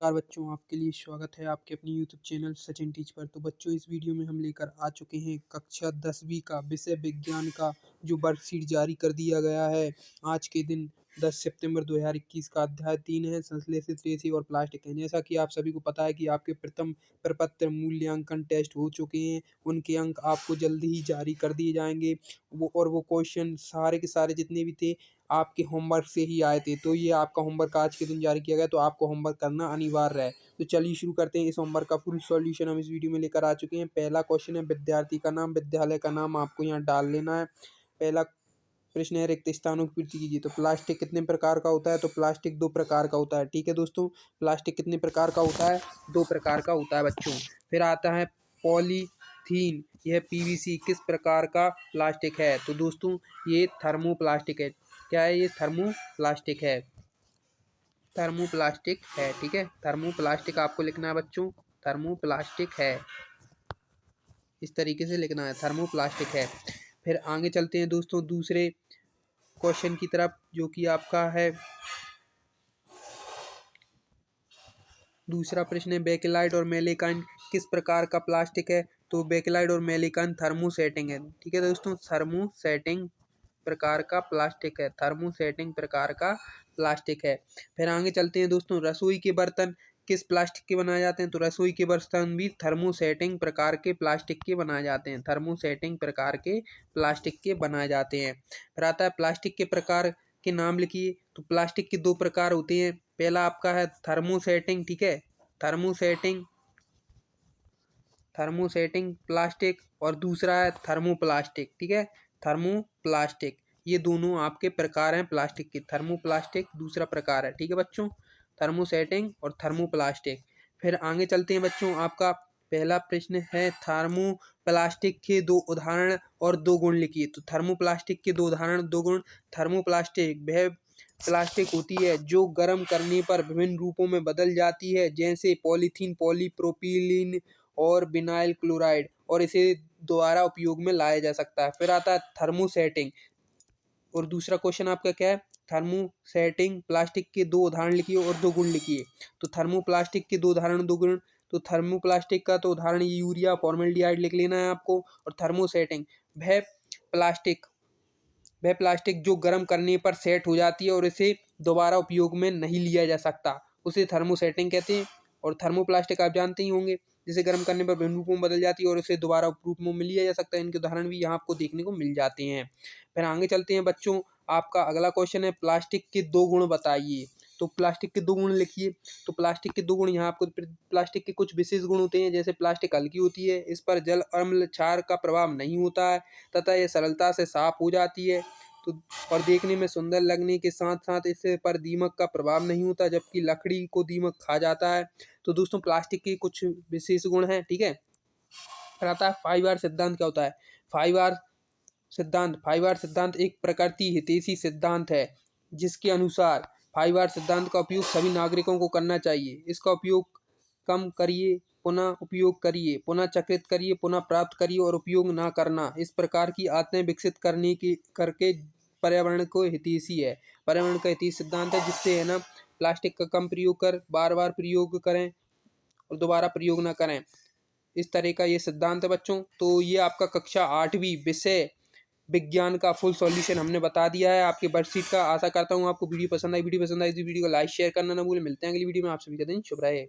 नमस्कार बच्चों, आपके लिए स्वागत है आपके अपने यूट्यूब चैनल सचिन टीच पर। तो बच्चों, इस वीडियो में हम लेकर आ चुके हैं कक्षा 10वीं का विषय विज्ञान का जो वर्कशीट जारी कर दिया गया है आज के दिन 10 सितंबर 2021 का। अध्याय 3 है संश्लेषित रेशे और प्लास्टिक है। जैसा कि आप सभी को पता है कि आपके प्रथम प्रपत्र मूल्यांकन टेस्ट हो चुके हैं, उनके अंक आपको जल्दी ही जारी कर दिए जाएंगे। वो क्वेश्चन सारे के सारे जितने भी थे आपके होमवर्क से ही आए थे। तो ये आपका होमवर्क आज के दिन जारी किया गया, तो आपको होमवर्क करना अनिवार्य है। तो चलिए शुरू करते हैं। इस होमवर्क का फुल सॉल्यूशन हम इस वीडियो में लेकर आ चुके हैं। पहला क्वेश्चन है विद्यार्थी का नाम, विद्यालय का नाम आपको यहाँ डाल लेना है। पहला प्रश्न है रिक्त स्थानों की पूर्ति कीजिए। तो प्लास्टिक कितने प्रकार का होता है? तो प्लास्टिक 2 प्रकार का होता है। ठीक है दोस्तों, प्लास्टिक कितने प्रकार का होता है? 2 प्रकार का होता है बच्चों। फिर आता है पॉलीथीन, यह पीवीसी किस प्रकार का प्लास्टिक है? तो दोस्तों ये थर्मोप्लास्टिक है। क्या है? ये थर्मोप्लास्टिक है। थर्मोप्लास्टिक है, ठीक है। थर्मोप्लास्टिक आपको लिखना है बच्चों, थर्मोप्लास्टिक है। इस तरीके से लिखना है, थर्मोप्लास्टिक है। फिर आगे चलते हैं दोस्तों दूसरे क्वेश्चन की तरफ, जो कि आपका है दूसरा प्रश्न है बेकेलाइट और मेलेकाइन किस प्रकार का प्लास्टिक है? तो बेकेलाइट और मेलेकाइन थर्मोसेटिंग है। ठीक है दोस्तों, थर्मोसेटिंग प्रकार का प्लास्टिक है। थर्मोसेटिंग प्रकार का प्लास्टिक है। फिर आगे चलते हैं दोस्तों, रसोई के बर्तन किस प्लास्टिक के बनाए जाते हैं? तो रसोई के बर्तन भी थर्मोसेटिंग प्रकार के प्लास्टिक के बनाए जाते हैं। थर्मोसेटिंग प्रकार के प्लास्टिक के बनाए जाते हैं। फिर आता है प्लास्टिक के प्रकार के नाम लिखिए। तो प्लास्टिक के 2 प्रकार होते हैं। पहला आपका है थर्मोसेटिंग, ठीक है, थर्मोसेटिंग थर्मोसेटिंग प्लास्टिक, और दूसरा है थर्मोप्लास्टिक, ठीक है, थर्मोप्लास्टिक। ये दोनों आपके प्रकार हैं प्लास्टिक के। थर्मोप्लास्टिक दूसरा प्रकार है, ठीक है बच्चों, थर्मोसेटिंग और थर्मोप्लास्टिक। फिर आगे चलते हैं बच्चों, आपका पहला प्रश्न है थर्मोप्लास्टिक के 2 उदाहरण और 2 गुण लिखिए। तो थर्मोप्लास्टिक के 2 उदाहरण 2 गुण। थर्मोप्लास्टिक वह प्लास्टिक होती है जो गर्म करने पर विभिन्न रूपों में बदल जाती है, जैसे पॉलीथीन, पॉलीप्रोपिलीन और विनाइल क्लोराइड, और इसे दोबारा उपयोग में लाया जा सकता है। फिर आता है थर्मोसेटिंग, और दूसरा क्वेश्चन आपका क्या है? थर्मोसेटिंग प्लास्टिक के 2 उदाहरण लिखिए और 2 गुण लिखिए। तो थर्मोप्लास्टिक के 2 उदाहरण 2 गुण। तो थर्मोप्लास्टिक का तो उदाहरण यूरिया फॉर्मेल्डिहाइड लिख लेना है आपको। और थर्मोसेटिंग वह प्लास्टिक वह प्लास्टिक जो गर्म करने पर सेट हो जाती है और इसे दोबारा उपयोग में नहीं लिया जा सकता, उसे थर्मोसेटिंग कहते हैं। और थर्मोप्लास्टिक आप जानते ही होंगे, जिसे गर्म करने पर विभिन्न रूपों में बदल जाती है और इसे दोबारा रूपों में लिया जा सकता है। इनके उदाहरण भी यहाँ आपको देखने को मिल जाते हैं। फिर आगे चलते हैं बच्चों, आपका अगला क्वेश्चन है प्लास्टिक के 2 गुण बताइए। तो प्लास्टिक के 2 गुण लिखिए। तो प्लास्टिक के 2 गुण यहाँ आपको, प्लास्टिक के कुछ विशेष गुण होते हैं, जैसे प्लास्टिक हल्की होती है, इस पर जल, अम्ल, क्षार का प्रभाव नहीं होता है, तथा यह सरलता से साफ हो जाती है। तो और देखने में सुंदर लगने के साथ साथ इस पर दीमक का प्रभाव नहीं होता, जबकि लकड़ी को दीमक खा जाता है। तो दोस्तों प्लास्टिक के कुछ विशेष गुण हैं, ठीक है। फिर आता है 5R सिद्धांत क्या होता है? 5R सिद्धांत एक प्रकृति हितैषी सिद्धांत है, जिसके अनुसार 5R सिद्धांत का उपयोग सभी नागरिकों को करना चाहिए। इसका उपयोग कम करिए, पुनः उपयोग करिए, पुनः चक्रित करिए, पुनः प्राप्त करिए और उपयोग ना करना, इस प्रकार की आदतें विकसित करने की करके पर्यावरण को हितैषी है। पर्यावरण का हितैषी सिद्धांत है, जिससे है ना प्लास्टिक का कम प्रयोग कर, बार बार प्रयोग करें और दोबारा प्रयोग ना करें। इस तरह का ये सिद्धांत है बच्चों। तो ये आपका कक्षा 8वीं विषय विज्ञान का फुल सॉल्यूशन हमने बता दिया है आपके वर्कशीट का। आशा करता हूँ आपको वीडियो पसंद आई। वीडियो पसंद आई तो वीडियो को लाइक शेयर करना ना भूलें। मिलते हैं अगली वीडियो में। आप सभी का दिन शुभ रहे।